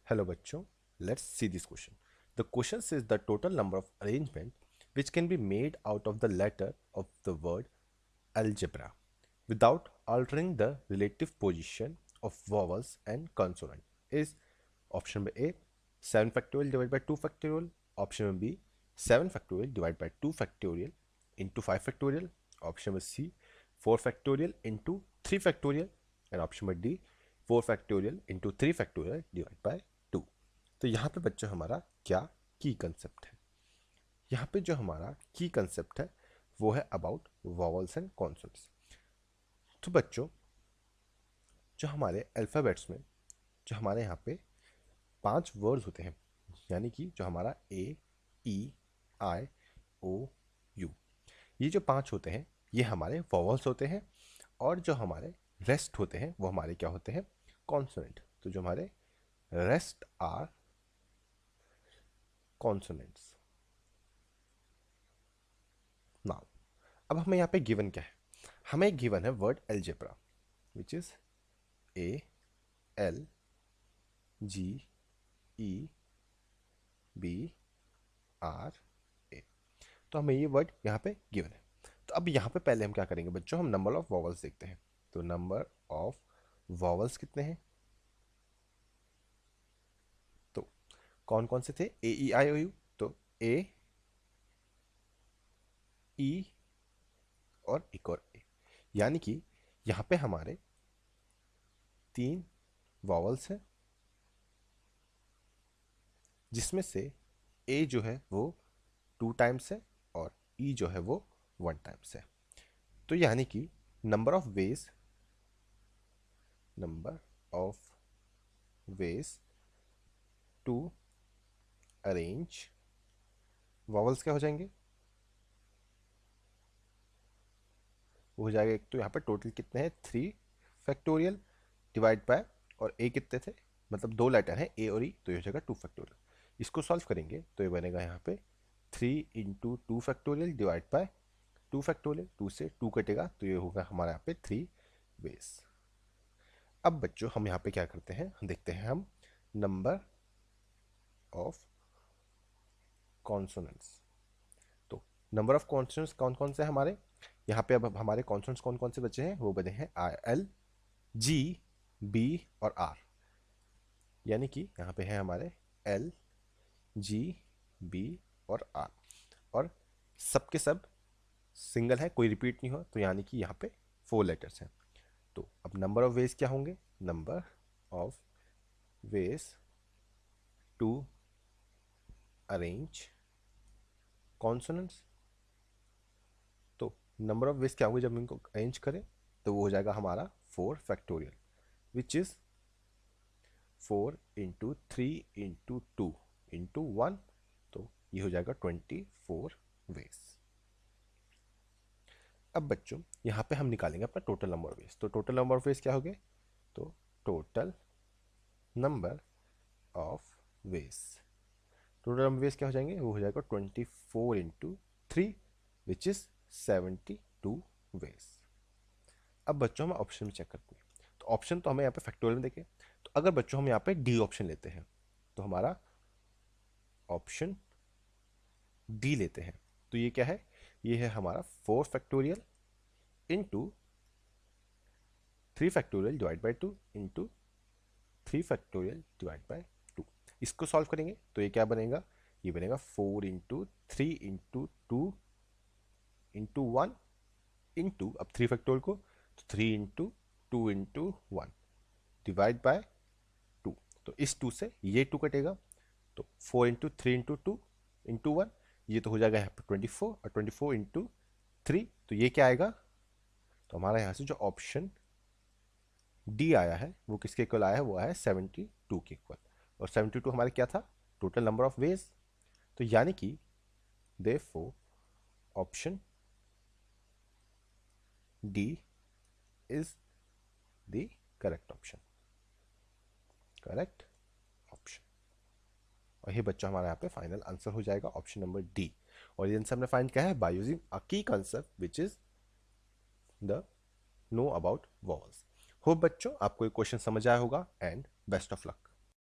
Hello bachcho, let's see this question. The question says the total number of arrangement which can be made out of the letter of the word algebra without altering the relative position of vowels and consonant is option number A 7 factorial divided by 2 factorial, option number B 7 factorial divided by 2 factorial into 5 factorial, option number C 4 factorial into 3 factorial and option number D 4 factorial into 3 factorial divided by 2। तो यहाँ पे बच्चों हमारा क्या की concept है? यहाँ पे जो हमारा की कंसेप्ट है वो है अबाउट वॉवल्स एंड कॉन्सोनेंट्स। तो बच्चों जो हमारे अल्फ़ाबेट्स में जो हमारे यहाँ पे 5 वर्ड्स होते हैं, यानी कि जो हमारा ए ई आई ओ यू, ये जो 5 होते हैं ये हमारे वॉवल्स होते हैं और जो हमारे रेस्ट होते हैं वो हमारे क्या होते हैं? कॉन्सोनेंट। तो जो हमारे रेस्ट आर कॉन्सोनेंट्स। नाउ अब हमें यहाँ पे गिवन क्या है? हमें गिवन है word algebra which is a A L G E B R. A हमें ये वर्ड यहाँ पे गिवन है। तो अब यहाँ पे पहले हम क्या करेंगे बच्चों? हम नंबर ऑफ वॉवल्स देखते हैं। तो नंबर ऑफ वॉवल्स कितने हैं? तो कौन कौन से थे? ए ई आई ओ यू। तो ए ई और एक और ए, यानी कि यहाँ पे हमारे 3 वॉवल्स हैं जिसमें से ए जो है वो 2 टाइम्स है और ई जो है वो 1 टाइम्स है। तो यानी कि number of ways to arrange vowels क्या हो जाएंगे? वो हो जाएगा, एक तो यहाँ पे टोटल कितने हैं 3 फैक्टोरियल डिवाइड बाय, और ए कितने थे, मतलब 2 लेटर हैं ए और ई, तो ये हो जाएगा 2 फैक्टोरियल। इसको सॉल्व करेंगे तो ये बनेगा यहाँ पे 3 into 2 factorial divide by 2 factorial. 2 से 2 कटेगा तो ये होगा हमारे यहाँ पे 3 वेज। अब बच्चों हम यहाँ पे क्या करते हैं, हम देखते हैं हम नंबर ऑफ कॉन्सोनेंट्स। तो नंबर ऑफ कॉन्सोनेंट्स कौन कौन से हमारे यहाँ पे? अब हमारे कॉन्सोनेंट्स कौन कौन से बचे हैं? वो बने हैं आई एल जी बी और आर, यानी कि यहाँ पे है हमारे एल जी बी और आर, और सब के सब सिंगल है, कोई रिपीट नहीं हुआ, तो यानी कि यहाँ पे 4 लेटर्स हैं। तो अब नंबर ऑफ वेज क्या होंगे? Number of ways to arrange consonants. तो नंबर ऑफ वेज क्या होंगे जब इनको अरेंज करें? तो वो हो जाएगा हमारा 4 factorial which is 4 into 3 into 2 into 1, तो ये हो जाएगा 24 वेज। अब बच्चों यहाँ पे हम निकालेंगे अपना टोटल नंबर ऑफ वेज। तो टोटल नंबर ऑफ वेज क्या हो गए? तो total number of ways, total number ways क्या हो जाएंगे? वो हो जाएगा 24 इंटू 3 विच इज 72 वेज। अब बच्चों हम ऑप्शन में चेक करते हैं। तो ऑप्शन तो हमें यहाँ पे फैक्टोरियल में देखे, तो अगर बच्चों हम यहाँ पे डी ऑप्शन लेते हैं तो हमारा ऑप्शन डी लेते हैं, तो ये क्या है? ये है हमारा 4 factorial into 3 factorial divide by 2 into 3 factorial divide by 2। इसको सॉल्व करेंगे तो ये क्या बनेगा? ये बनेगा 4 इंटू 3 इंटू 2 इंटू 1 इंटू, अब 3 फैक्टोरियल को, तो 3 इंटू 2 इंटू 1 डिवाइड बाय 2। तो इस 2 से ये 2 कटेगा, तो 4 इंटू 3 इंटू 2 इंटू 1, ये तो हो जाएगा यहाँ पे 24, और 24 इंटू 3, तो ये क्या आएगा? तो हमारा यहाँ से जो ऑप्शन डी आया है वो किसके इक्वल आया है? वो आया है 72 के इक्वल। और 72 हमारे क्या था? Total number of ways. तो यानी कि therefore option D is the correct option, correct option. और ये बच्चा हमारा यहाँ पे फाइनल आंसर हो जाएगा ऑप्शन नंबर डी। और ये आंसर हमने फाइंड किया है बाय यूजिंग अ की concept which is the know about vowels. Hope बच्चों आपको ये क्वेश्चन समझ आया होगा, एंड बेस्ट ऑफ लक।